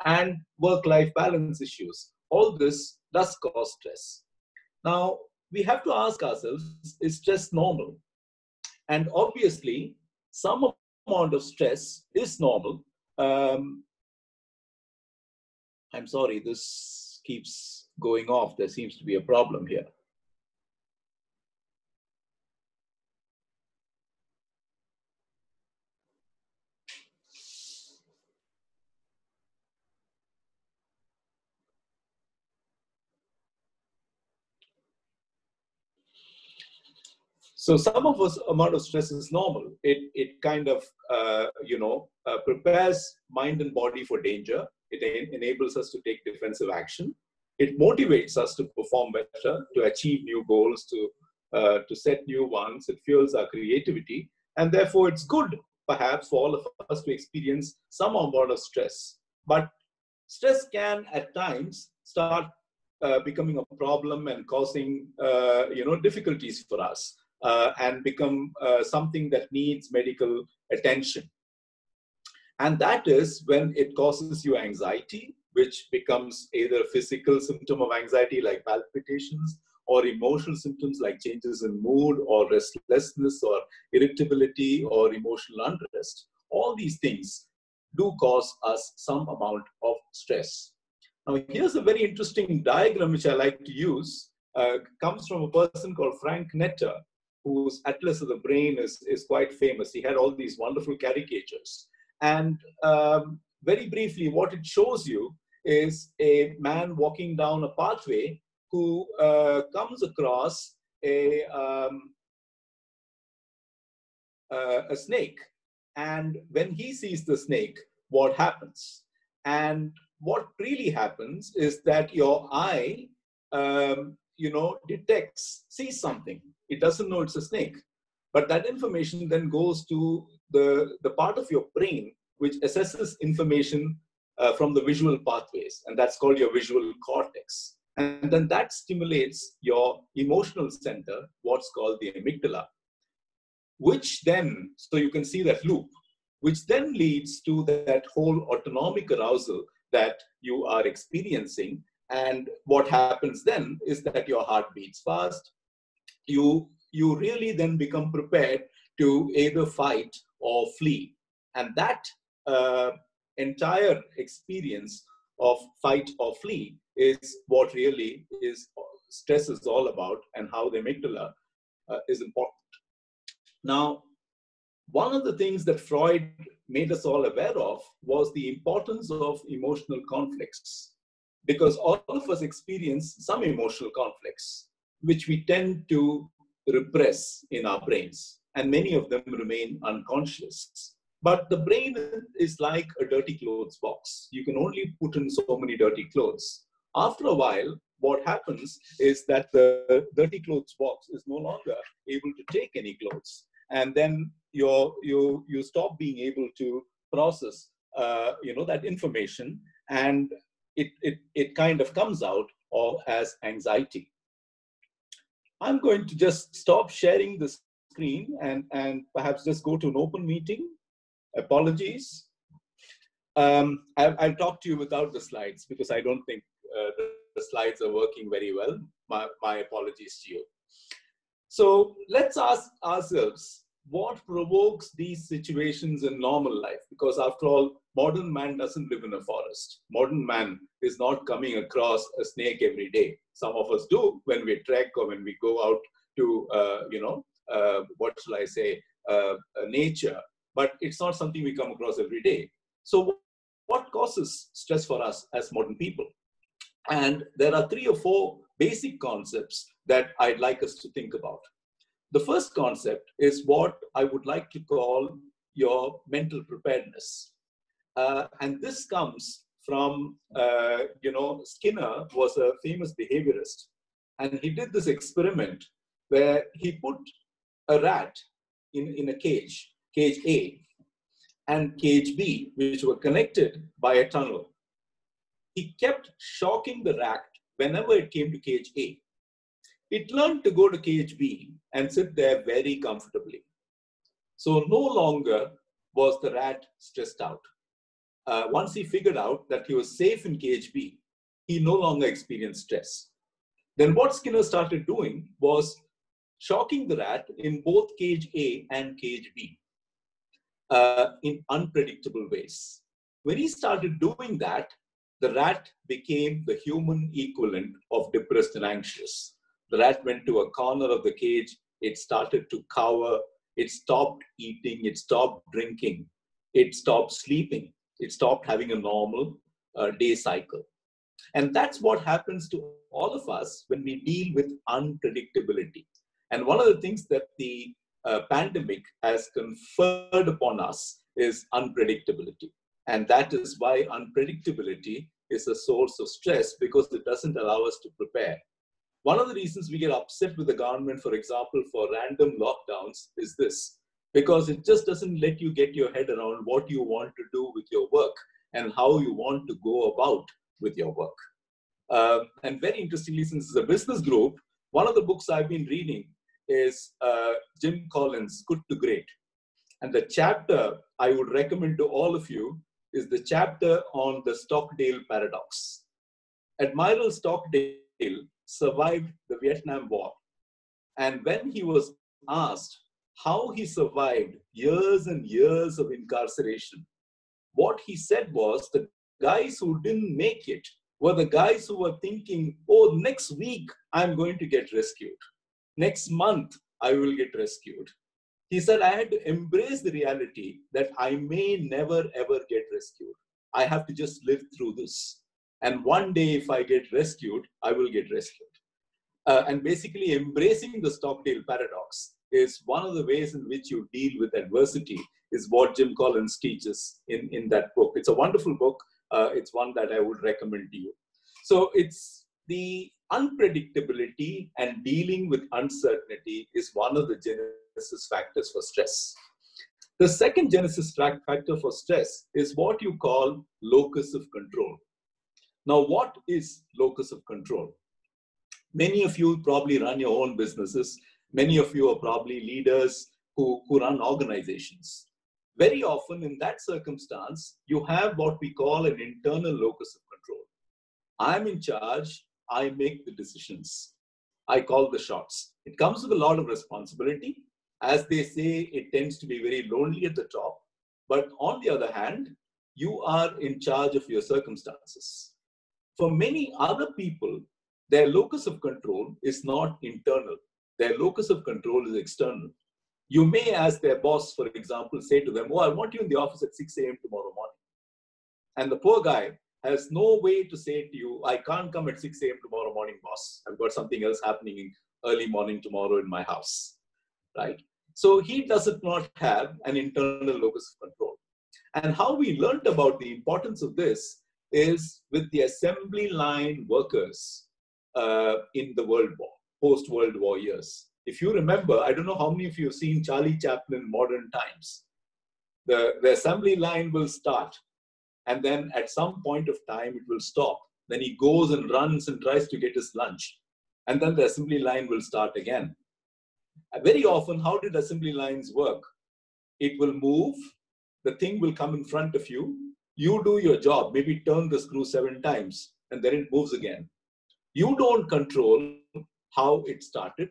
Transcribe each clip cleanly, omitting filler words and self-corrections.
and work-life balance issues. All this does cause stress. Now, we have to ask ourselves, is stress normal? And obviously, some amount of stress is normal. I'm sorry, this keeps going off. There seems to be a problem here. So some of us amount of stress is normal. It kind of, prepares mind and body for danger. It enables us to take defensive action. It motivates us to perform better, to achieve new goals, to set new ones. It fuels our creativity. And therefore, it's good, perhaps, for all of us to experience some amount of stress. But stress can, at times, start becoming a problem and causing, difficulties for us. And become something that needs medical attention. And that is when it causes you anxiety, which becomes either a physical symptom of anxiety like palpitations, or emotional symptoms like changes in mood or restlessness or irritability or emotional unrest. All these things do cause us some amount of stress. Now, here's a very interesting diagram which I like to use. Comes from a person called Frank Netter, whose Atlas of the Brain is quite famous. He had all these wonderful caricatures. And very briefly, what it shows you is a man walking down a pathway who comes across a snake. And when he sees the snake, what happens? And what really happens is that your eye, sees something. It doesn't know it's a snake. But that information then goes to the part of your brain which assesses information from the visual pathways. And that's called your visual cortex. And then that stimulates your emotional center, what's called the amygdala. Which then, so you can see that loop, which then leads to that whole autonomic arousal that you are experiencing. And what happens then is that your heart beats fast. You really then become prepared to either fight or flee. And that entire experience of fight or flee is what really is stress is all about, and how the amygdala is important. Now, one of the things that Freud made us all aware of was the importance of emotional conflicts, because all of us experience some emotional conflicts, which we tend to repress in our brains, and many of them remain unconscious. But the brain is like a dirty clothes box. You can only put in so many dirty clothes. After a while, what happens is that the dirty clothes box is no longer able to take any clothes. And then you stop being able to process that information, and it kind of comes out as anxiety. I'm going to just stop sharing the screen and perhaps just go to an open meeting. Apologies. I'll talk to you without the slides, because I don't think the slides are working very well. My apologies to you. So let's ask ourselves, what provokes these situations in normal life? Because after all, modern man doesn't live in a forest. Modern man is not coming across a snake every day. Some of us do when we trek or when we go out to, nature. But it's not something we come across every day. So what causes stress for us as modern people? And there are 3 or 4 basic concepts that I'd like us to think about. The first concept is what I would like to call your mental preparedness. And this comes from, Skinner was a famous behaviorist. And he did this experiment where he put a rat in a cage A and cage B, which were connected by a tunnel. He kept shocking the rat whenever it came to cage A. It learned to go to cage B and sit there very comfortably. So no longer was the rat stressed out. once he figured out that he was safe in cage B, he no longer experienced stress. Then what Skinner started doing was shocking the rat in both cage A and cage B in unpredictable ways. When he started doing that, the rat became the human equivalent of depressed and anxious. The rat went to a corner of the cage. It started to cower. It stopped eating. It stopped drinking. It stopped sleeping. It stopped having a normal day cycle. And that's what happens to all of us when we deal with unpredictability. And one of the things that the pandemic has conferred upon us is unpredictability. And that is why unpredictability is a source of stress, because it doesn't allow us to prepare. One of the reasons we get upset with the government, for example, for random lockdowns is this, because it just doesn't let you get your head around what you want to do with your work and how you want to go about with your work. And very interestingly, since it's a business group, one of the books I've been reading is Jim Collins' Good to Great. And the chapter I would recommend to all of you is the chapter on the Stockdale paradox. Admiral Stockdale survived the Vietnam War. And when he was asked how he survived years and years of incarceration, what he said was the guys who didn't make it were the guys who were thinking, oh, next week I'm going to get rescued. Next month I will get rescued. He said, I had to embrace the reality that I may never, ever get rescued. I have to just live through this. And one day, if I get rescued, I will get rescued. And basically, embracing the Stockdale paradox is one of the ways in which you deal with adversity, is what Jim Collins teaches in that book. It's a wonderful book. It's one that I would recommend to you. So it's the unpredictability and dealing with uncertainty is one of the genesis factors for stress. The second genesis factor for stress is what you call locus of control. Now, what is locus of control? Many of you probably run your own businesses. Many of you are probably leaders who run organizations. Very often in that circumstance, you have what we call an internal locus of control. I'm in charge. I make the decisions. I call the shots. It comes with a lot of responsibility. As they say, it tends to be very lonely at the top. But on the other hand, you are in charge of your circumstances. For many other people, their locus of control is not internal. Their locus of control is external. You may, as their boss, for example, say to them, oh, I want you in the office at 6 a.m. tomorrow morning. And the poor guy has no way to say to you, I can't come at 6 a.m. tomorrow morning, boss. I've got something else happening early morning tomorrow in my house, right? So he does not have an internal locus of control. And how we learned about the importance of this is with the assembly line workers in the World War, post-World War years. If you remember, I don't know how many of you have seen Charlie Chaplin Modern Times. The assembly line will start, and then at some point of time, it will stop. Then he goes and runs and tries to get his lunch. And then the assembly line will start again. Very often, how did assembly lines work? It will move. The thing will come in front of you. You do your job, maybe turn the screw 7 times, and then it moves again. You don't control how it started.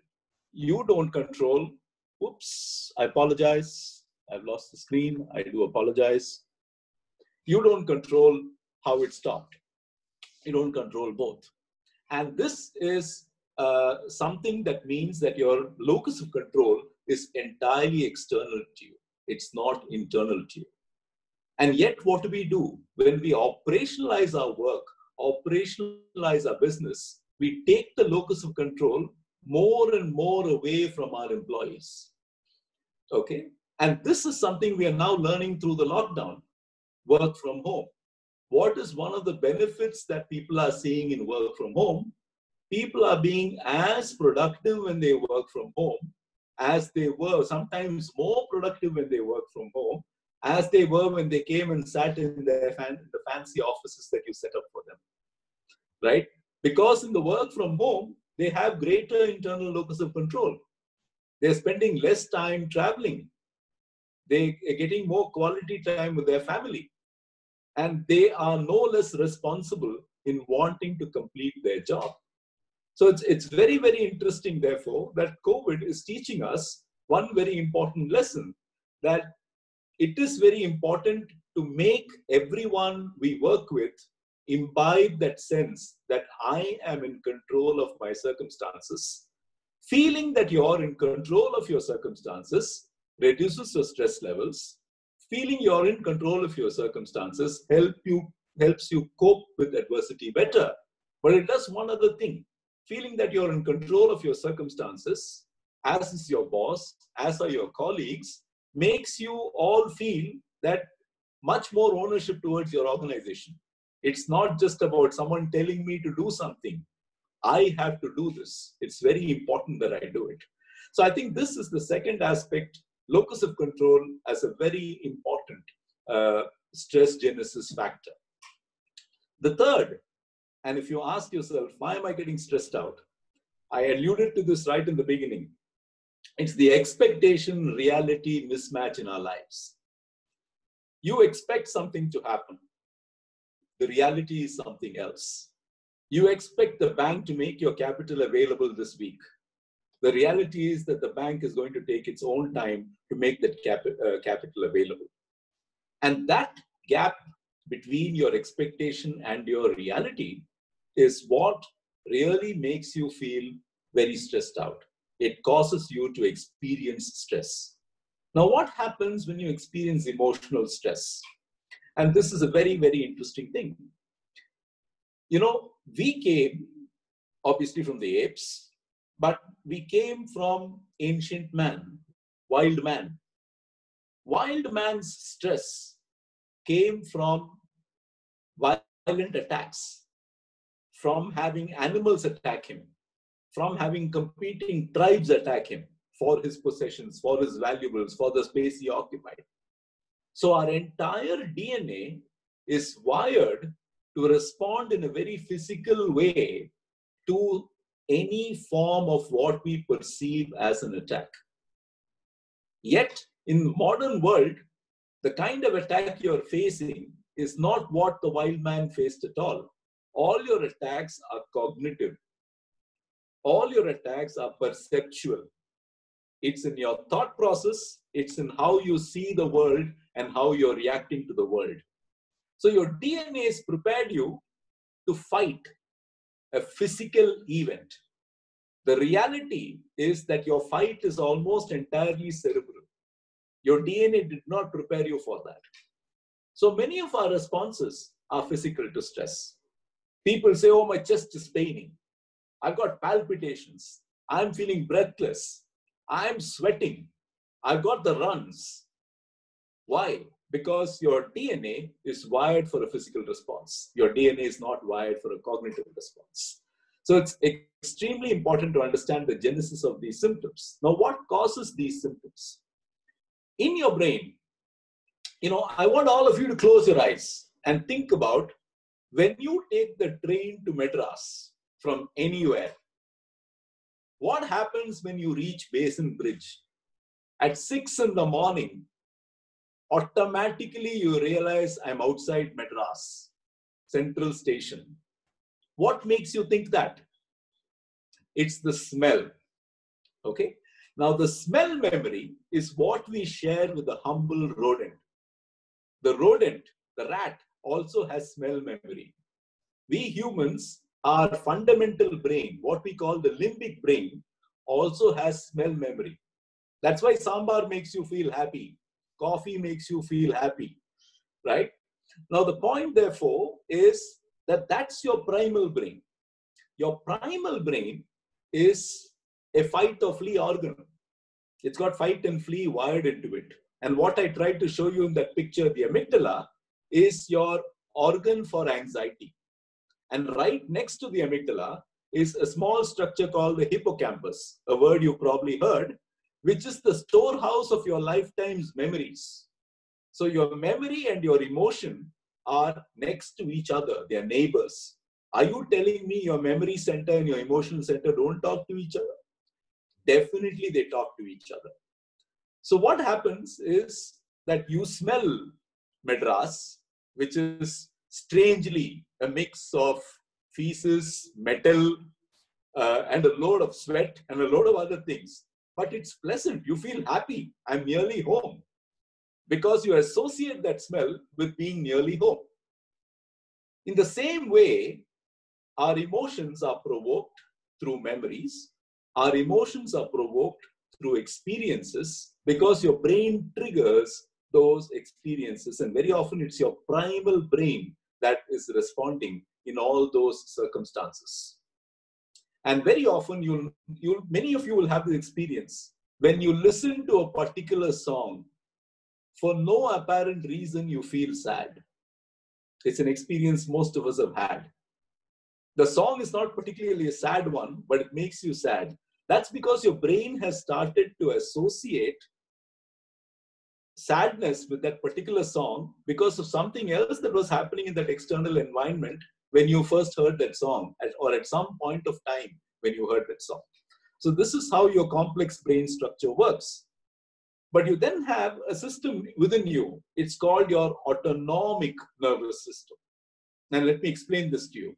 You don't control, oops, I apologize. I've lost the screen. I do apologize. You don't control how it stopped. You don't control both. And this is something that means that your locus of control is entirely external to you. It's not internal to you. And yet, what do we do? When we operationalize our work, operationalize our business, we take the locus of control more and more away from our employees. Okay? And this is something we are now learning through the lockdown, work from home. What is one of the benefits that people are seeing in work from home? People are being as productive when they work from home as they were, sometimes more productive when they work from home, as they were when they came and sat in the fancy offices that you set up for them, right? Because in the work from home, they have greater internal locus of control. They're spending less time traveling. They're getting more quality time with their family. and they are no less responsible in wanting to complete their job. So it's very, very interesting, therefore, that COVID is teaching us one very important lesson, that it is very important to make everyone we work with imbibe that sense that I am in control of my circumstances. Feeling that you're in control of your circumstances reduces your stress levels. Feeling you're in control of your circumstances helps you cope with adversity better. But it does one other thing. Feeling that you're in control of your circumstances, as is your boss, as are your colleagues, makes you all feel that much more ownership towards your organization. It's not just about someone telling me to do something. I have to do this. It's very important that I do it. So I think this is the second aspect, locus of control, as a very important stress genesis factor. The third, and if you ask yourself, why am I getting stressed out? I alluded to this right in the beginning. It's the expectation-reality mismatch in our lives. You expect something to happen. The reality is something else. You expect the bank to make your capital available this week. The reality is that the bank is going to take its own time to make that capital available. And that gap between your expectation and your reality is what really makes you feel very stressed out. It causes you to experience stress. Now, what happens when you experience emotional stress? And this is a very, very interesting thing. You know, we came obviously from the apes, but we came from ancient man, wild man. Wild man's stress came from violent attacks, from having animals attack him, from having competing tribes attack him for his possessions, for his valuables, for the space he occupied. So our entire DNA is wired to respond in a very physical way to any form of what we perceive as an attack. Yet, in the modern world, the kind of attack you're facing is not what the wild man faced at all. All your attacks are cognitive. All your attacks are perceptual. It's in your thought process, it's in how you see the world and how you're reacting to the world. So your DNA has prepared you to fight a physical event. The reality is that your fight is almost entirely cerebral. Your DNA did not prepare you for that. So many of our responses are physical to stress. People say, oh, my chest is paining. I've got palpitations. I'm feeling breathless. I'm sweating. I've got the runs. Why? Because your DNA is wired for a physical response. Your DNA is not wired for a cognitive response. So it's extremely important to understand the genesis of these symptoms. Now, what causes these symptoms? In your brain, you know, I want all of you to close your eyes and think about when you take the train to Madras from anywhere. What happens when you reach Basin Bridge? At 6 in the morning, automatically you realize I'm outside Madras, Central Station. What makes you think that? It's the smell. Okay? Now, the smell memory is what we share with the humble rodent. The rodent, the rat, also has smell memory. We humans, our fundamental brain, what we call the limbic brain, also has smell memory. That's why sambar makes you feel happy. Coffee makes you feel happy, right? Now, the point, therefore, is that that's your primal brain. Your primal brain is a fight or flee organ. It's got fight and flee wired into it. And what I tried to show you in that picture, the amygdala, is your organ for anxiety. And right next to the amygdala is a small structure called the hippocampus, a word you probably heard, which is the storehouse of your lifetime's memories. So your memory and your emotion are next to each other. They are neighbors. Are you telling me your memory center and your emotional center don't talk to each other? Definitely they talk to each other. So what happens is that you smell Madras, which is strangely a mix of feces, metal, and a load of sweat and a load of other things. But it's pleasant. You feel happy. I'm nearly home. Because you associate that smell with being nearly home. In the same way, our emotions are provoked through memories. Our emotions are provoked through experiences because your brain triggers those experiences. And very often it's your primal brain that is responding in all those circumstances. And very often, many of you will have the experience when you listen to a particular song, for no apparent reason, you feel sad. It's an experience most of us have had. The song is not particularly a sad one, but it makes you sad. That's because your brain has started to associate sadness with that particular song because of something else that was happening in that external environment when you first heard that song, or at some point of time when you heard that song. So this is how your complex brain structure works. But you then have a system within you. It's called your autonomic nervous system. Now let me explain this to you.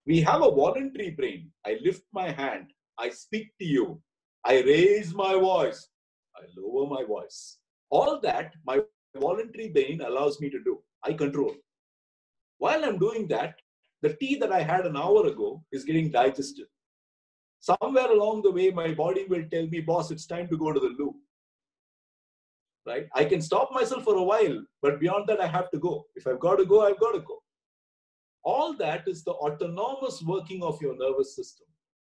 We have a voluntary brain. I lift my hand. I speak to you. I raise my voice. I lower my voice. All that my voluntary brain allows me to do. I control. While I'm doing that, the tea that I had an hour ago is getting digested. Somewhere along the way, my body will tell me, boss, it's time to go to the loo. Right? I can stop myself for a while, but beyond that, I have to go. If I've got to go, I've got to go. All that is the autonomous working of your nervous system.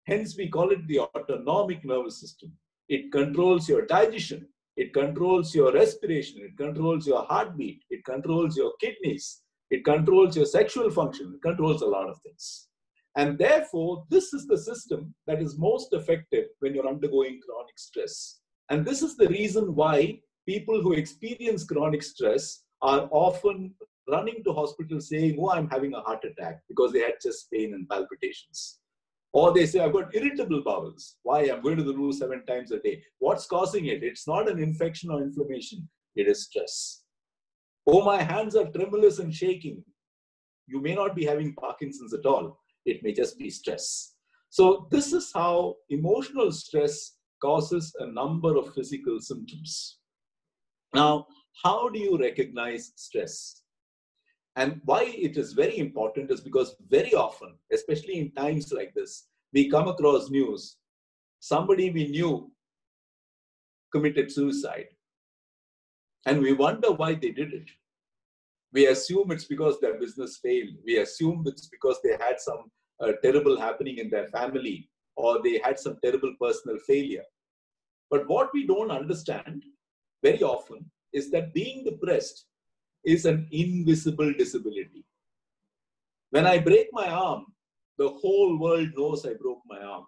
Hence, we call it the autonomic nervous system. It controls your digestion. It controls your respiration. It controls your heartbeat. It controls your kidneys. It controls your sexual function. It controls a lot of things. And therefore, this is the system that is most effective when you're undergoing chronic stress. And this is the reason why people who experience chronic stress are often running to hospital saying, oh, I'm having a heart attack because they had chest pain and palpitations. Or they say, I've got irritable bowels. Why? I'm going to the loo 7 times a day. What's causing it? It's not an infection or inflammation. It is stress. Oh, my hands are tremulous and shaking. You may not be having Parkinson's at all. It may just be stress. So this is how emotional stress causes a number of physical symptoms. Now, how do you recognize stress? And why it is very important is because very often, especially in times like this, we come across news. Somebody we knew committed suicide. And we wonder why they did it. We assume it's because their business failed. We assume it's because they had some terrible happening in their family, or they had some terrible personal failure. But what we don't understand very often is that being depressed is an invisible disability. When I break my arm, the whole world knows I broke my arm.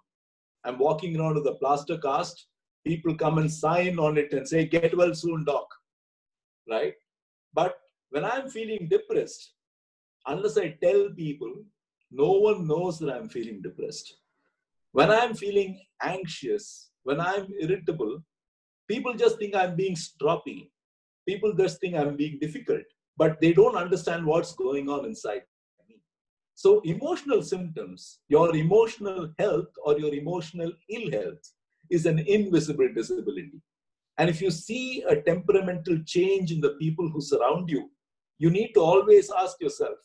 I'm walking around with a plaster cast. People come and sign on it and say, get well soon, doc. Right? But when I'm feeling depressed, unless I tell people, no one knows that I'm feeling depressed. When I'm feeling anxious, when I'm irritable, people just think I'm being stroppy. People just think I'm being difficult, but they don't understand what's going on inside me. So emotional symptoms, your emotional health or your emotional ill health is an invisible disability. And if you see a temperamental change in the people who surround you, you need to always ask yourself,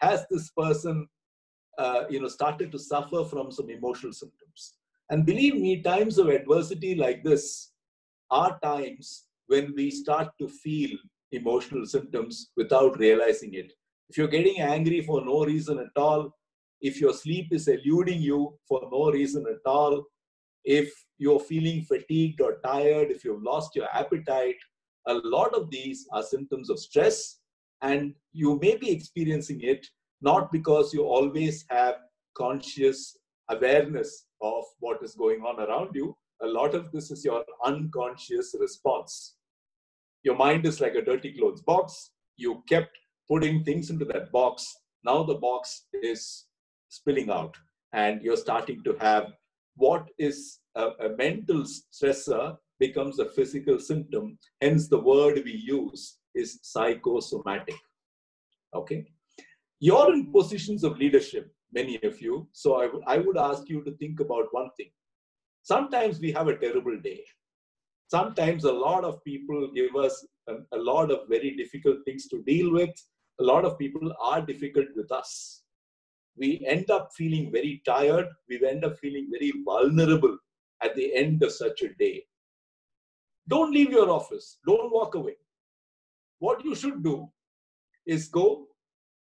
has this person started to suffer from some emotional symptoms? And believe me, times of adversity like this are times when we start to feel emotional symptoms without realizing it. If you're getting angry for no reason at all, if your sleep is eluding you for no reason at all, if you're feeling fatigued or tired, if you've lost your appetite, a lot of these are symptoms of stress, and you may be experiencing it not because you always have conscious awareness of what is going on around you. A lot of this is your unconscious response. Your mind is like a dirty clothes box. You kept putting things into that box. Now the box is spilling out, and you're starting to have what is a mental stressor becomes a physical symptom. Hence, the word we use is psychosomatic. Okay. You're in positions of leadership, many of you. So I would ask you to think about one thing. Sometimes we have a terrible day. Sometimes a lot of people give us a lot of very difficult things to deal with. A lot of people are difficult with us. We end up feeling very tired. We end up feeling very vulnerable at the end of such a day. Don't leave your office. Don't walk away. What you should do is go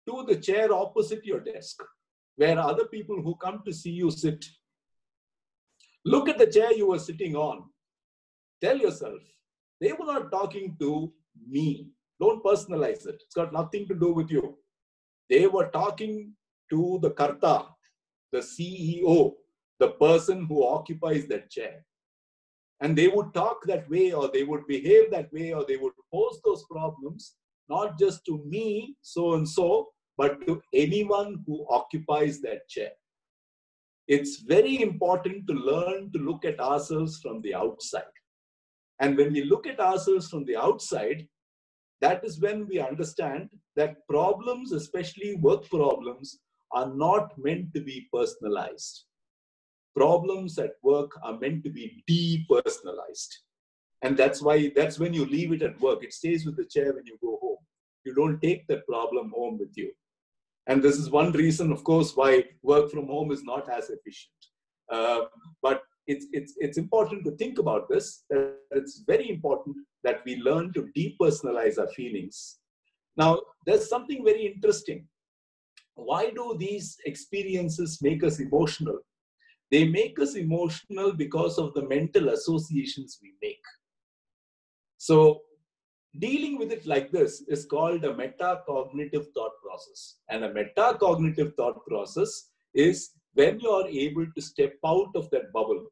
to the chair opposite your desk, where other people who come to see you sit. Look at the chair you were sitting on. Tell yourself, they were not talking to me. Don't personalize it. It's got nothing to do with you. They were talking to the Karta, the CEO, the person who occupies that chair. And they would talk that way, or they would behave that way, or they would pose those problems, not just to me, so and so, but to anyone who occupies that chair. It's very important to learn to look at ourselves from the outside. And when we look at ourselves from the outside, that is when we understand that problems, especially work problems, are not meant to be personalized. Problems at work are meant to be depersonalized. And that's when you leave it at work. It stays with the chair when you go home. You don't take that problem home with you. And this is one reason, of course, why work from home is not as efficient. But it's important to think about this, that it's very important that we learn to depersonalize our feelings. Now, there's something very interesting. Why do these experiences make us emotional? They make us emotional because of the mental associations we make. So, dealing with it like this is called a metacognitive thought process. And a metacognitive thought process is when you are able to step out of that bubble,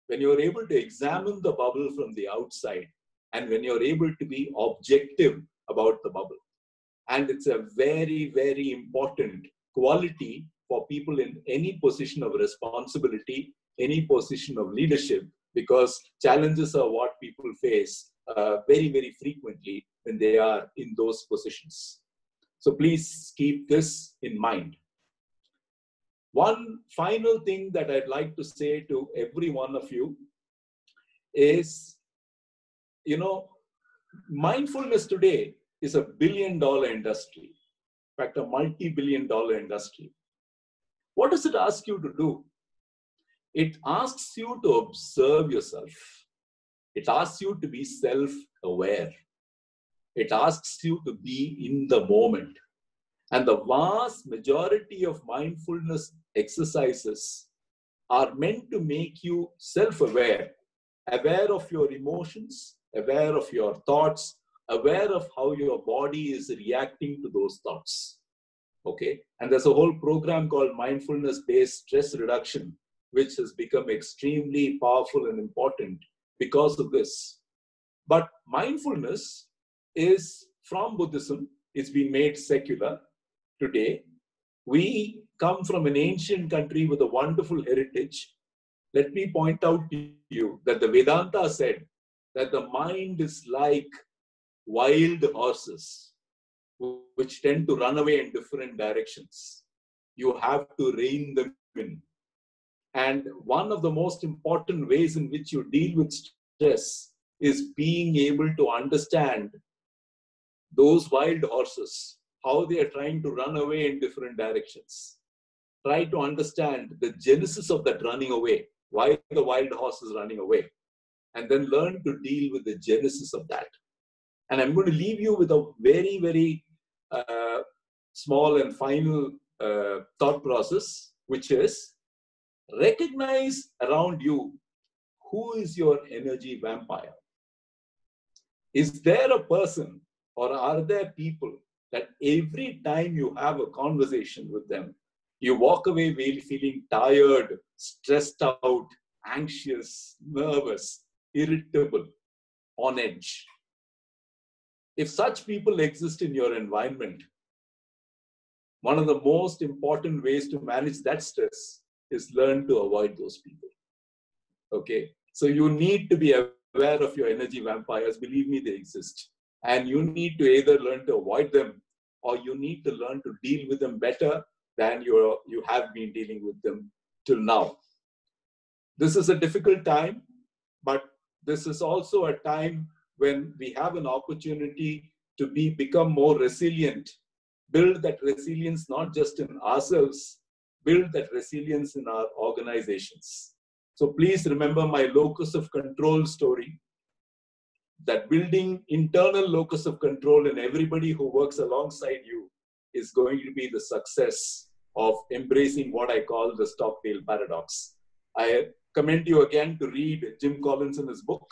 when you're able to examine the bubble from the outside, and when you're able to be objective about the bubble. And it's a very, very important quality for people in any position of responsibility, any position of leadership, because challenges are what people face very, very frequently when they are in those positions. So please keep this in mind. One final thing that I'd like to say to every one of you is, mindfulness today is a billion-dollar industry. In fact, a multi-billion-dollar industry. What does it ask you to do? It asks you to observe yourself. It asks you to be self-aware. It asks you to be in the moment. And the vast majority of mindfulness exercises are meant to make you self-aware, aware of your emotions, aware of your thoughts, aware of how your body is reacting to those thoughts. Okay? And there's a whole program called mindfulness-based stress reduction, which has become extremely powerful and important because of this. But mindfulness is from Buddhism. It's been made secular today. We come from an ancient country with a wonderful heritage. Let me point out to you that the Vedanta said that the mind is like wild horses, which tend to run away in different directions. You have to rein them in. And one of the most important ways in which you deal with stress is being able to understand those wild horses, how they are trying to run away in different directions. Try to understand the genesis of that running away, why the wild horse is running away, and then learn to deal with the genesis of that. And I'm going to leave you with a very, very small and final thought process, which is recognize around you who is your energy vampire. Is there a person or are there people that every time you have a conversation with them, you walk away feeling tired, stressed out, anxious, nervous, irritable, on edge? If such people exist in your environment, one of the most important ways to manage that stress is learn to avoid those people. Okay? So you need to be aware of your energy vampires. Believe me, they exist. And you need to either learn to avoid them or you need to learn to deal with them better than you have been dealing with them till now. This is a difficult time, but this is also a time when we have an opportunity to become more resilient, build that resilience not just in ourselves, build that resilience in our organizations. So please remember my locus of control story, that building internal locus of control in everybody who works alongside you is going to be the success of embracing what I call the Stockdale paradox. I commend you again to read Jim Collins in his book.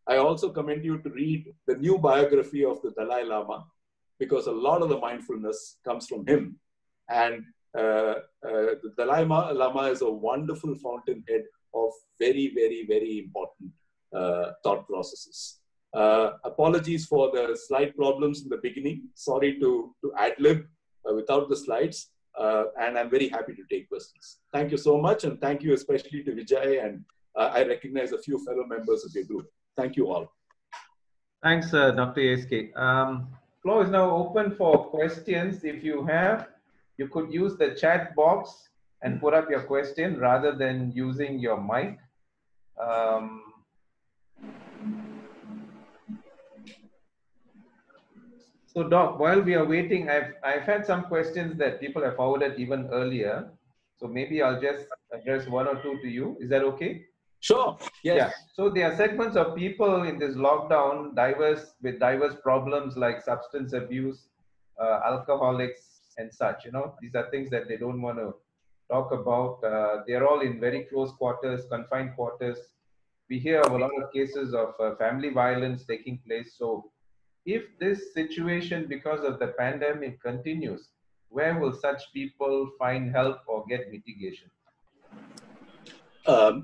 I also commend you to read the new biography of the Dalai Lama, because a lot of the mindfulness comes from him. And the Dalai Lama is a wonderful fountainhead of very, very, very important thought processes. Apologies for the slide problems in the beginning. Sorry to ad-lib without the slides. And I'm very happy to take questions. Thank you so much. And thank you especially to Vijay. And I recognize a few fellow members of your group. Thank you all. Thanks, Dr. ESK. Floor is now open for questions. If you have, you could use the chat box and put up your question rather than using your mic. So Doc, while we are waiting, I've had some questions that people have forwarded even earlier. So maybe I'll just address one or two to you. Is that okay? Sure. Yes. Yeah. So there are segments of people in this lockdown, with diverse problems like substance abuse, alcoholics, and such. You know, these are things that they don't want to talk about. They're all in very close quarters, confined quarters. We hear of a lot of cases of family violence taking place. So if this situation because of the pandemic continues, where will such people find help or get mitigation?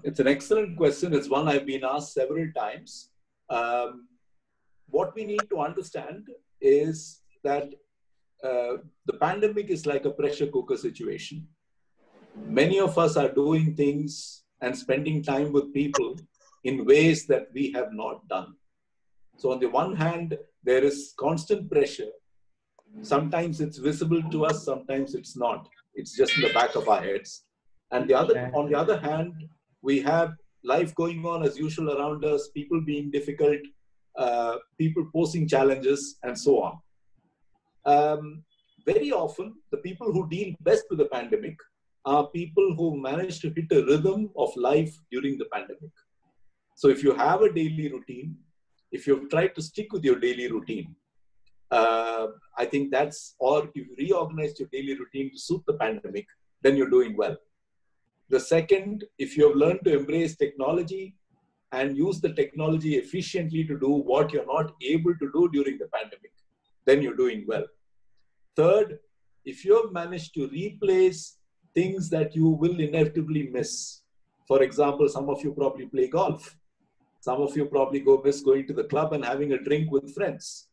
It's an excellent question. It's one I've been asked several times. What we need to understand is that the pandemic is like a pressure cooker situation. Many of us are doing things and spending time with people in ways that we have not done. So on the one hand, there is constant pressure. Sometimes it's visible to us, sometimes it's not. It's just in the back of our heads. And on the other hand, we have life going on as usual around us, people being difficult, people posing challenges, and so on. Very often, the people who deal best with the pandemic are people who manage to hit a rhythm of life during the pandemic. So if you have a daily routine, if you've tried to stick with your daily routine, I think or you've reorganized your daily routine to suit the pandemic, then you're doing well. The second, if you have learned to embrace technology and use the technology efficiently to do what you're not able to do during the pandemic, then you're doing well. Third, if you have managed to replace things that you will inevitably miss. For example, some of you probably play golf. Some of you probably miss going to the club and having a drink with friends.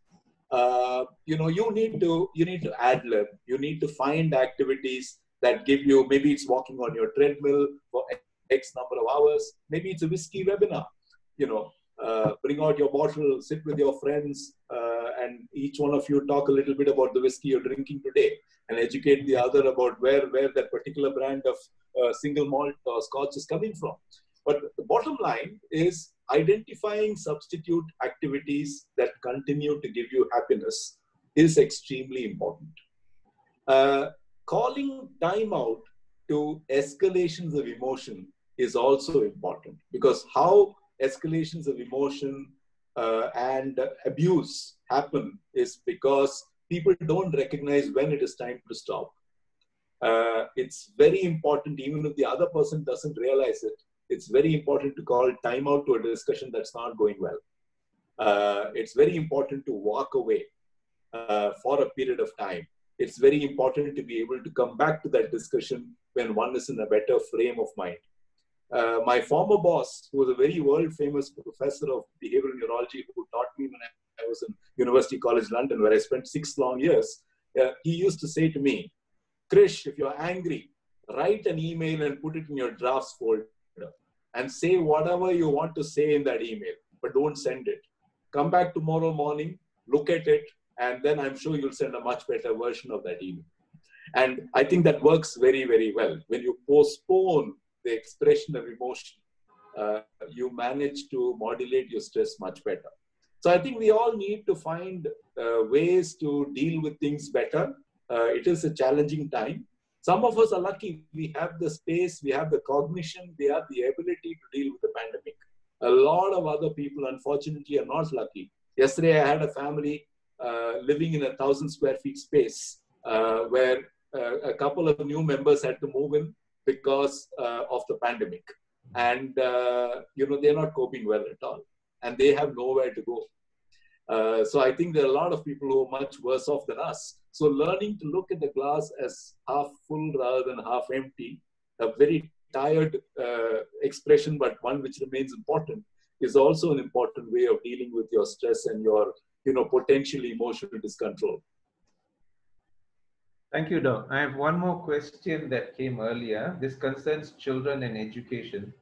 You need to ad-lib. You need to find activities that give you, maybe it's walking on your treadmill for X number of hours. Maybe it's a whiskey webinar. Bring out your bottle, sit with your friends, and each one of you talk a little bit about the whiskey you're drinking today and educate the other about where that particular brand of single malt or scotch is coming from. But the bottom line is identifying substitute activities that continue to give you happiness is extremely important. Calling time out to escalations of emotion is also important, because how escalations of emotion and abuse happen is because people don't recognize when it is time to stop. It's very important, even if the other person doesn't realize it, it's very important to call time out to a discussion that's not going well. It's very important to walk away for a period of time. It's very important to be able to come back to that discussion when one is in a better frame of mind. My former boss, who was a very world-famous professor of behavioral neurology, who taught me when I was in University College London, where I spent 6 long years, he used to say to me, Krish, if you're angry, write an email and put it in your drafts folder and say whatever you want to say in that email, but don't send it. Come back tomorrow morning, look at it, and then I'm sure you'll send a much better version of that email. And I think that works very, very well. When you postpone the expression of emotion, you manage to modulate your stress much better. So I think we all need to find ways to deal with things better. It is a challenging time. Some of us are lucky. We have the space, we have the cognition, we have the ability to deal with the pandemic. A lot of other people, unfortunately, are not lucky. Yesterday, I had a family living in a 1,000 square feet space where a couple of new members had to move in because of the pandemic. And, they're not coping well at all. And they have nowhere to go. So I think there are a lot of people who are much worse off than us. So learning to look at the glass as half full rather than half empty, a very tired expression, but one which remains important, is also an important way of dealing with your stress and your, potential emotional discontrol. Thank you, Doc. I have one more question that came earlier. This concerns children and education.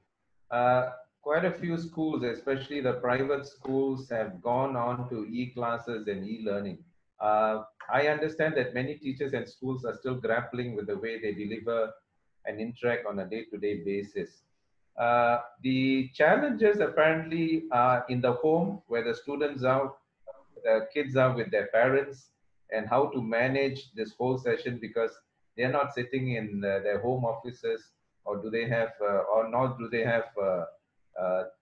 Quite a few schools, especially the private schools, have gone on to e-classes and e-learning. I understand that many teachers and schools are still grappling with the way they deliver and interact on a day-to-day basis. The challenges apparently are in the home, where the students are, the kids are with their parents, and how to manage this whole session, because they're not sitting in their home offices, or do they have, or not do they have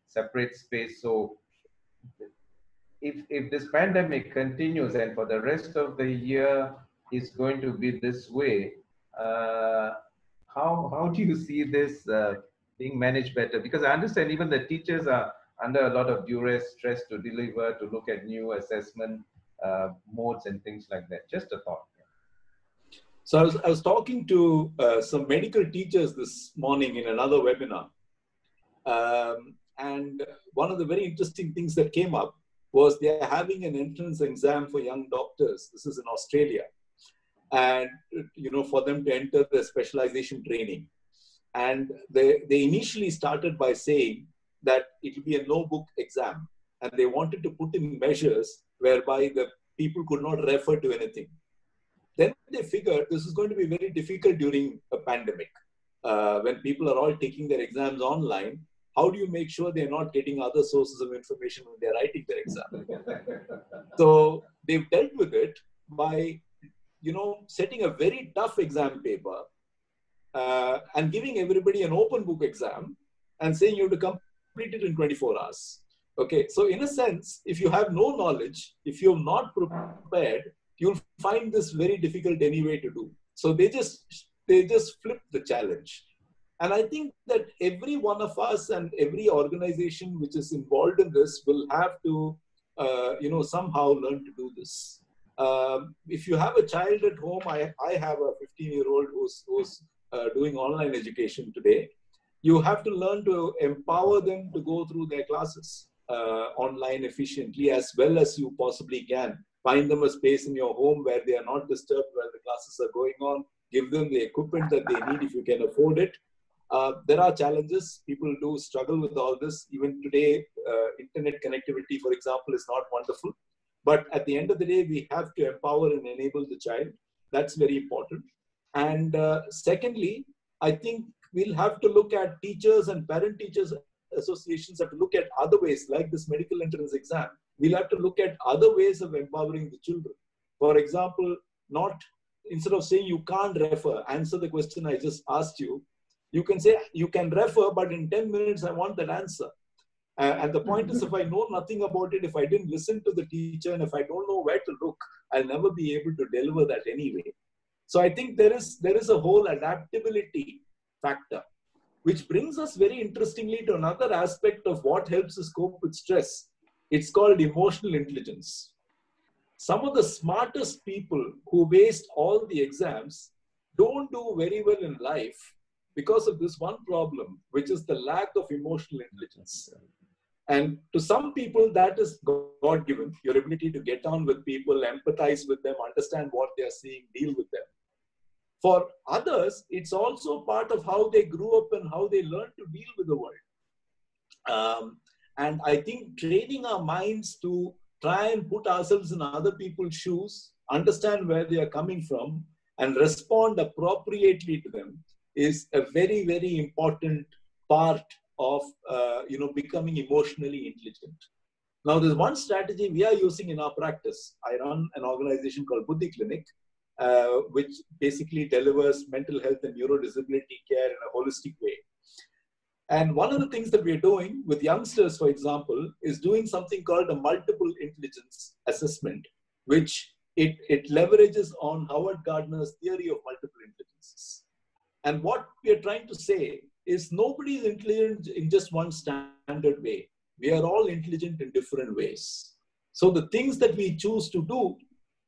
separate space. So if this pandemic continues and for the rest of the year is going to be this way, how do you see this being managed better? Because I understand even the teachers are under a lot of duress, stress to deliver, to look at new assessment modes and things like that. Just a thought. So I was talking to some medical teachers this morning in another webinar. And one of the very interesting things that came up was they're having an entrance exam for young doctors. This is in Australia. And, for them to enter the specialization training. And they initially started by saying that it will be a no-book exam. And they wanted to put in measures whereby the people could not refer to anything. Then they figured this is going to be very difficult during a pandemic. When people are all taking their exams online, how do you make sure they're not getting other sources of information when they're writing their exam? So they've dealt with it by, setting a very tough exam paper and giving everybody an open book exam and saying you have to complete it in 24 hours. Okay, so in a sense, if you have no knowledge, if you're not prepared, you'll find this very difficult anyway to do. So they just flip the challenge. And I think that every one of us and every organization which is involved in this will have to, somehow learn to do this. If you have a child at home, I have a 15-year-old who's doing online education today. You have to learn to empower them to go through their classes online efficiently as well as you possibly can. Find them a space in your home where they are not disturbed while the classes are going on. Give them the equipment that they need if you can afford it. There are challenges. People do struggle with all this. Even today, internet connectivity, for example, is not wonderful. But at the end of the day, we have to empower and enable the child. That's very important. And secondly, I think we'll have to look at teachers and parent-teachers associations have to look at other ways, like this medical entrance exam. We'll have to look at other ways of empowering the children. For example, instead of saying you can't refer, answer the question I just asked you, you can say you can refer, but in 10 minutes, I want that answer. And the point is, if I know nothing about it, if I didn't listen to the teacher, and if I don't know where to look, I'll never be able to deliver that anyway. So I think there is a whole adaptability factor, which brings us very interestingly to another aspect of what helps us cope with stress. It's called emotional intelligence. Some of the smartest people who waste all the exams don't do very well in life because of this one problem, which is the lack of emotional intelligence. And to some people, that is God-given, your ability to get on with people, empathize with them, understand what they are seeing, deal with them. For others, it's also part of how they grew up and how they learned to deal with the world. And I think training our minds to try and put ourselves in other people's shoes, understand where they are coming from, and respond appropriately to them is a very, very important part of becoming emotionally intelligent. Now, there's one strategy we are using in our practice. I run an organization called Buddhi Clinic, which basically delivers mental health and neurodisability care in a holistic way. And one of the things that we're doing with youngsters, for example, is doing something called a multiple intelligence assessment, which it leverages on Howard Gardner's theory of multiple intelligences. And what we are trying to say is nobody is intelligent in just one standard way. We are all intelligent in different ways. So the things that we choose to do,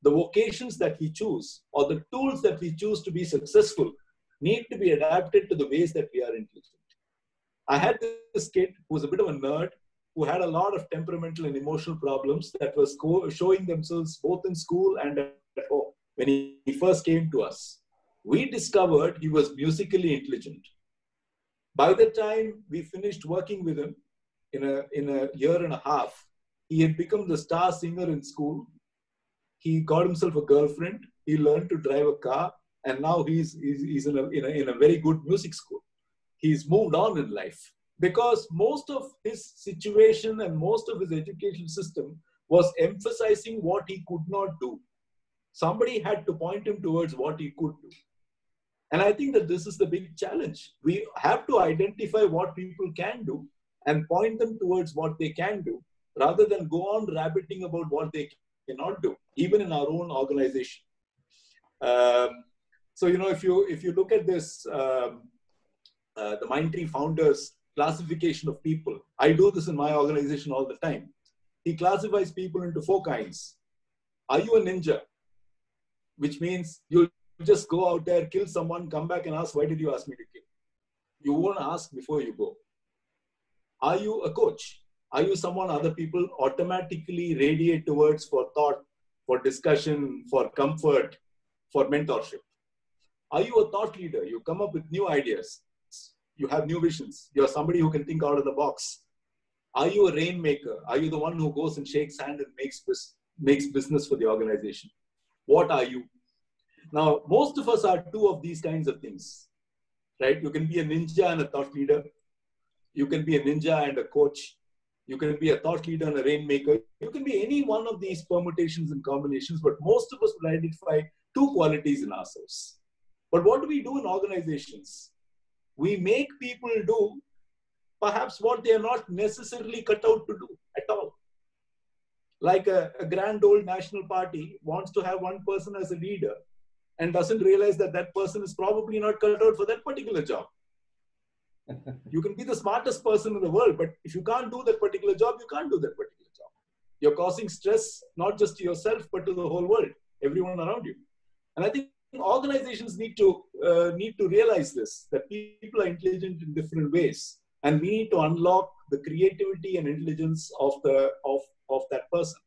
the vocations that we choose, or the tools that we choose to be successful need to be adapted to the ways that we are intelligent. I had this kid who was a bit of a nerd, who had a lot of temperamental and emotional problems that was showing themselves both in school and at home. When he first came to us, we discovered he was musically intelligent. By the time we finished working with him, in a year and a half, he had become the star singer in school. He got himself a girlfriend. He learned to drive a car, and now he's in a very good music school. He's moved on in life because most of his situation and most of his education system was emphasizing what he could not do. Somebody had to point him towards what he could do. And I think that this is the big challenge. We have to identify what people can do and point them towards what they can do, rather than go on rabbiting about what they cannot do, even in our own organization. So, if you look at this, the Mindtree founder's classification of people, I do this in my organization all the time. He classifies people into 4 kinds. Are you a ninja? Which means you'll just go out there, kill someone, come back and ask, why did you ask me to kill? You won't ask before you go. Are you a coach? Are you someone other people automatically radiate towards for thought, for discussion, for comfort, for mentorship? Are you a thought leader? You come up with new ideas. You have new visions. You're somebody who can think out of the box. Are you a rainmaker? Are you the one who goes and shakes hand and makes business for the organization? What are you? Now, most of us are 2 of these kinds of things, right? You can be a ninja and a thought leader. You can be a ninja and a coach. You can be a thought leader and a rainmaker. You can be any one of these permutations and combinations, but most of us will identify 2 qualities in ourselves. But what do we do in organizations? We make people do perhaps what they are not necessarily cut out to do at all. Like a grand old national party wants to have one person as a leader and doesn't realize that that person is probably not cut out for that particular job. You can be the smartest person in the world, but if you can't do that particular job, you can't do that particular job. You're causing stress, not just to yourself, but to the whole world, everyone around you. And I think organizations need to realize this, that people are intelligent in different ways, and we need to unlock the creativity and intelligence of that person.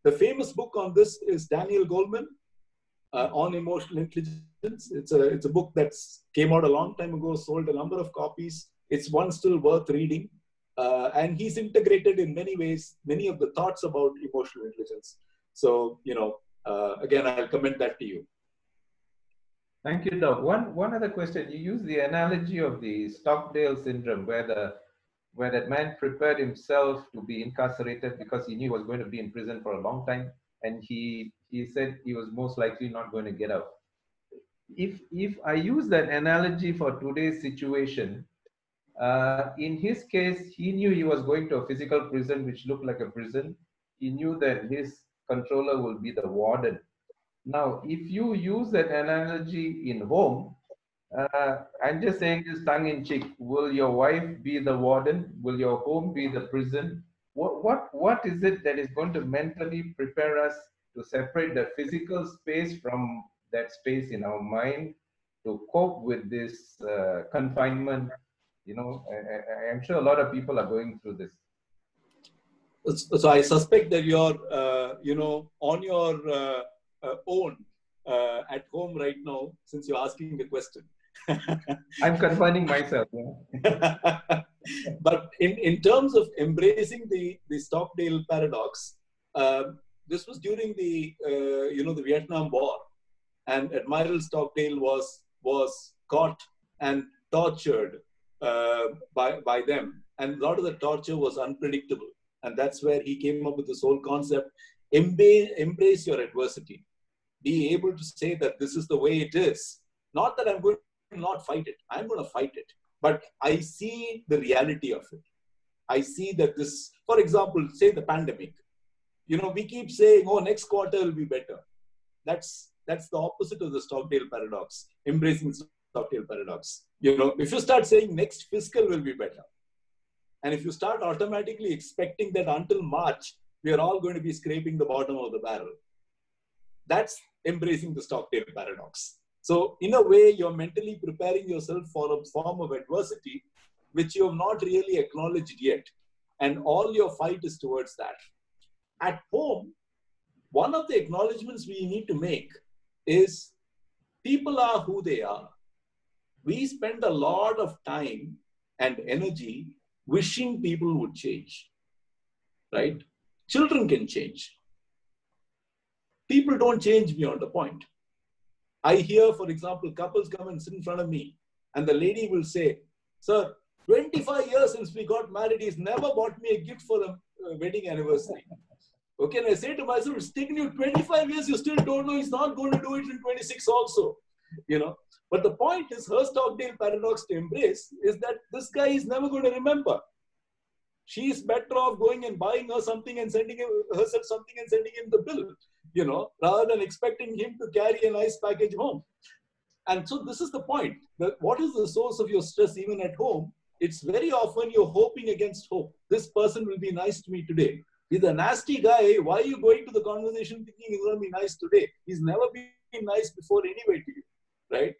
The famous book on this is Daniel Goleman, on emotional intelligence. It's a book that's came out a long time ago, sold a number of copies. It's one still worth reading, and he's integrated in many ways many of the thoughts about emotional intelligence. So again, I'll commend that to you. Thank you, Doc. One other question. You use the analogy of the Stockdale Syndrome, where that man prepared himself to be incarcerated because he knew he was going to be in prison for a long time, and he said he was most likely not going to get out. If I use that analogy for today's situation, in his case, he knew he was going to a physical prison which looked like a prison. He knew that his controller will be the warden. Now, if you use that analogy in home, I'm just saying this tongue-in-cheek. Will your wife be the warden? Will your home be the prison? What is it that is going to mentally prepare us to separate the physical space from that space in our mind to cope with this confinement? I'm sure a lot of people are going through this. So I suspect that you're, on your own at home right now, since you're asking the question. I'm confining myself. But in terms of embracing the Stockdale paradox, This was during the the Vietnam War, and Admiral Stockdale was caught and tortured by them, and a lot of the torture was unpredictable, and that's where he came up with this whole concept: embrace your adversity, be able to say that this is the way it is. Not that I'm going to not fight it, I'm going to fight it, but I see the reality of it. I see that this, for example, say the pandemic. We keep saying, oh, next quarter will be better. That's the opposite of the Stockdale paradox, embracing Stockdale paradox. If you start saying next fiscal will be better, and if you start automatically expecting that until March, we are all going to be scraping the bottom of the barrel, that's embracing the Stockdale paradox. So in a way, you're mentally preparing yourself for a form of adversity, which you have not really acknowledged yet. And all your fight is towards that. At home, one of the acknowledgements we need to make is people are who they are. We spend a lot of time and energy wishing people would change, right? Children can change. People don't change beyond a point. I hear, for example, couples come and sit in front of me, and the lady will say, sir, 25 years since we got married, he's never bought me a gift for a wedding anniversary. Okay, and I say to myself, it's taken you 25 years, you still don't know he's not going to do it in 26 also. But the point is, her Stockdale paradox to embrace is that this guy is never going to remember. She is better off going and buying her something and sending herself something and sending him the bill, rather than expecting him to carry a nice package home. And so this is the point. What is the source of your stress even at home? It's very often you're hoping against hope. This person will be nice to me today. He's a nasty guy. Why are you going to the conversation thinking he's going to be nice today? He's never been nice before anyway to you, right?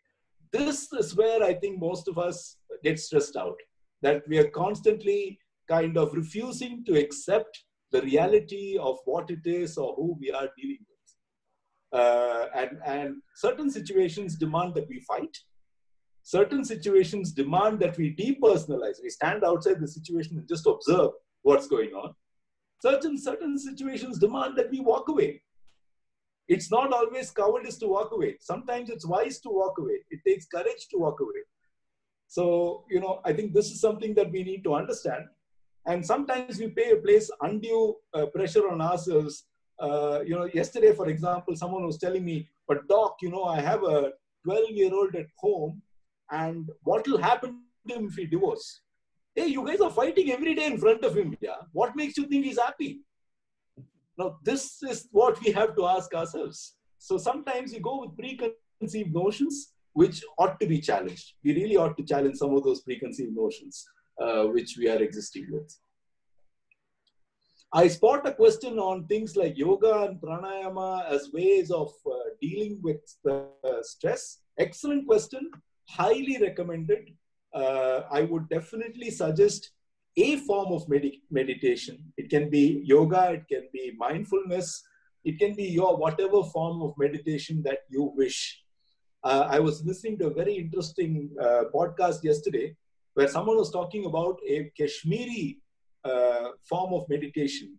This is where I think most of us get stressed out, that we are constantly kind of refusing to accept the reality of what it is or who we are dealing with. And certain situations demand that we fight. Certain situations demand that we depersonalize. We stand outside the situation and just observe what's going on. Certain situations demand that we walk away. It's not always cowardice to walk away. Sometimes it's wise to walk away. It takes courage to walk away. So, I think this is something that we need to understand. And sometimes we place undue pressure on ourselves. Yesterday, for example, someone was telling me, but doc, I have a 12-year-old at home, and what will happen to him if he divorces? Hey, you guys are fighting every day in front of him. Yeah, what makes you think he's happy? Now, this is what we have to ask ourselves. So sometimes we go with preconceived notions, which ought to be challenged. We really ought to challenge some of those preconceived notions, which we are existing with. I spot a question on things like yoga and pranayama as ways of dealing with stress. Excellent question, highly recommended. I would definitely suggest a form of meditation. It can be yoga, it can be mindfulness, it can be your whatever form of meditation that you wish. I was listening to a very interesting podcast yesterday where someone was talking about a Kashmiri form of meditation,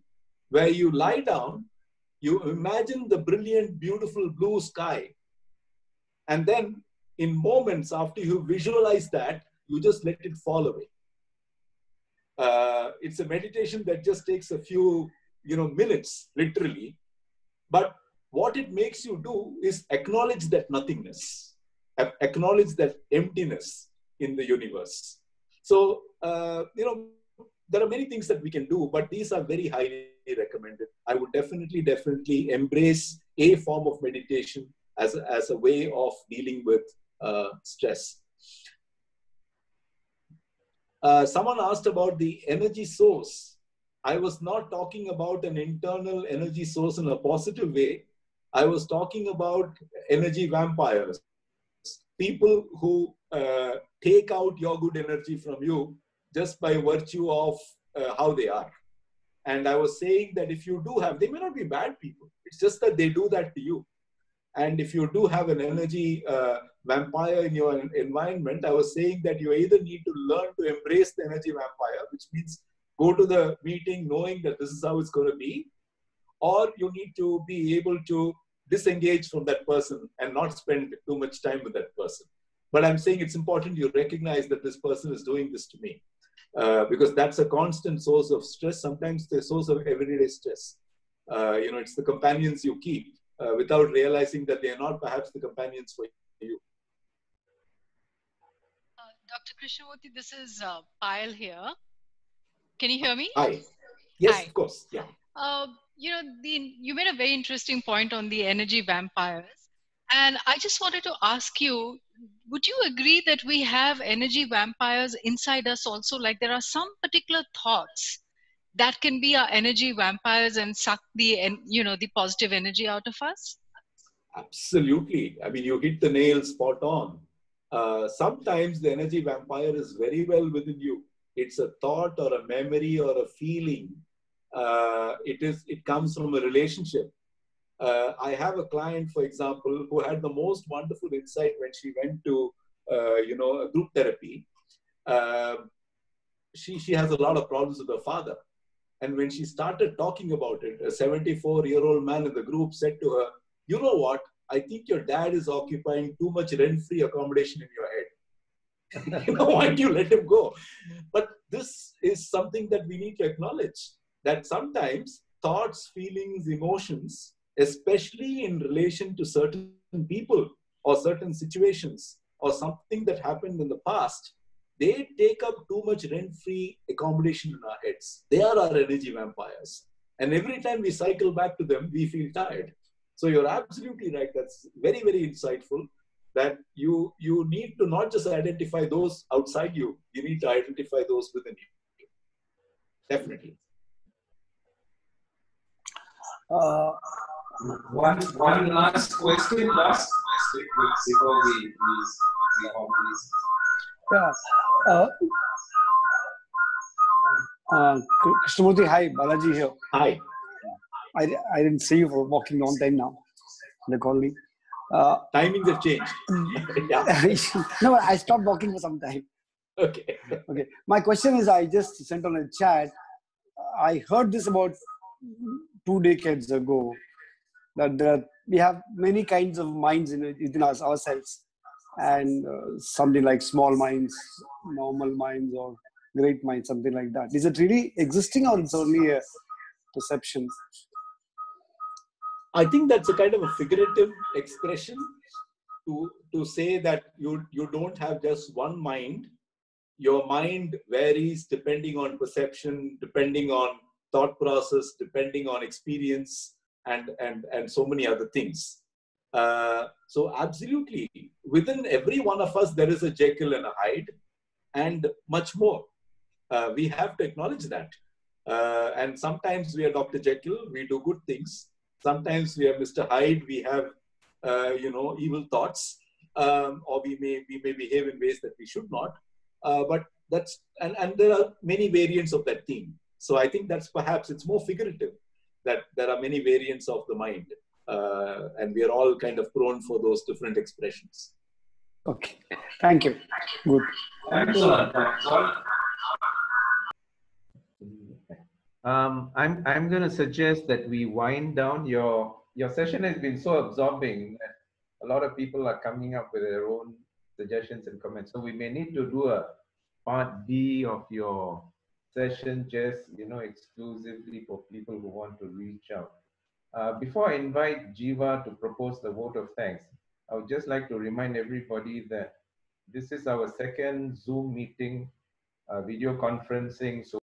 where you lie down, you imagine the brilliant, beautiful blue sky, and then in moments after you visualize that, you just let it fall away. It's a meditation that just takes a few, minutes, literally. But what it makes you do is acknowledge that nothingness, acknowledge that emptiness in the universe. So, there are many things that we can do, but these are very highly recommended. I would definitely embrace a form of meditation as a way of dealing with stress. Someone asked about the energy source. I was not talking about an internal energy source in a positive way. I was talking about energy vampires, people who take out your good energy from you just by virtue of how they are. And I was saying that if you do have, they may not be bad people. It's just that they do that to you. And if you do have an energy vampire in your environment, I was saying that you either need to learn to embrace the energy vampire, which means go to the meeting knowing that this is how it's going to be, or you need to be able to disengage from that person and not spend too much time with that person. But I'm saying it's important you recognize that this person is doing this to me, because that's a constant source of stress, sometimes the source of everyday stress. It's the companions you keep without realizing that they are not perhaps the companions for you. Dr. Krishnamurthy, this is Payal here. Can you hear me? Hi. Yes, Hi. of course. Yeah. You made a very interesting point on the energy vampires. And I just wanted to ask you, would you agree that we have energy vampires inside us also? Like there are some particular thoughts that can be our energy vampires and suck the positive energy out of us? Absolutely. I mean, you hit the nail spot on. Sometimes the energy vampire is very well within you. It's a thought or a memory or a feeling. It comes from a relationship. I have a client, for example, who had the most wonderful insight when she went to, a group therapy. She has a lot of problems with her father. And when she started talking about it, a 74-year-old man in the group said to her, "You know what? I think your dad is occupying too much rent-free accommodation in your head. Why don't you let him go?" But this is something that we need to acknowledge, that sometimes thoughts, feelings, emotions, especially in relation to certain people or certain situations or something that happened in the past, they take up too much rent-free accommodation in our heads. They are our energy vampires. And every time we cycle back to them, we feel tired. So you're absolutely right. That's very, very insightful, that you need to not just identify those outside you, you need to identify those within you. Definitely. One last question before we Yeah. Krishnamurthy, hi, Balaji here. Hi. I didn't see you for walking long time now. They call me. Timings have changed. Yeah. No, I stopped walking for some time. Okay. Okay. My question is, I just sent on a chat. I heard this about 2 decades ago, that we have many kinds of minds within ourselves, and something like small minds, normal minds, or great minds, something like that. Is it really existing, or it's only a perception? I think that's a kind of a figurative expression to say that you don't have just one mind. Your mind varies depending on perception, depending on thought process, depending on experience, and so many other things. So absolutely, within every one of us, there is a Jekyll and a Hyde, and much more. We have to acknowledge that. And sometimes we are Dr. Jekyll, we do good things. Sometimes we are Mr. Hyde, we have, evil thoughts, or we may behave in ways that we should not. But that's, and there are many variants of that theme. So I think that's perhaps, it's more figurative, that there are many variants of the mind. And we are all kind of prone for those different expressions. Okay, thank you. Good. Excellent. I'm going to suggest that we wind down. Your session has been so absorbing that a lot of people are coming up with their own suggestions and comments. So we may need to do a part B of your session, just exclusively for people who want to reach out. Before I invite Jiva to propose the vote of thanks, I would just like to remind everybody that this is our second Zoom meeting, video conferencing. So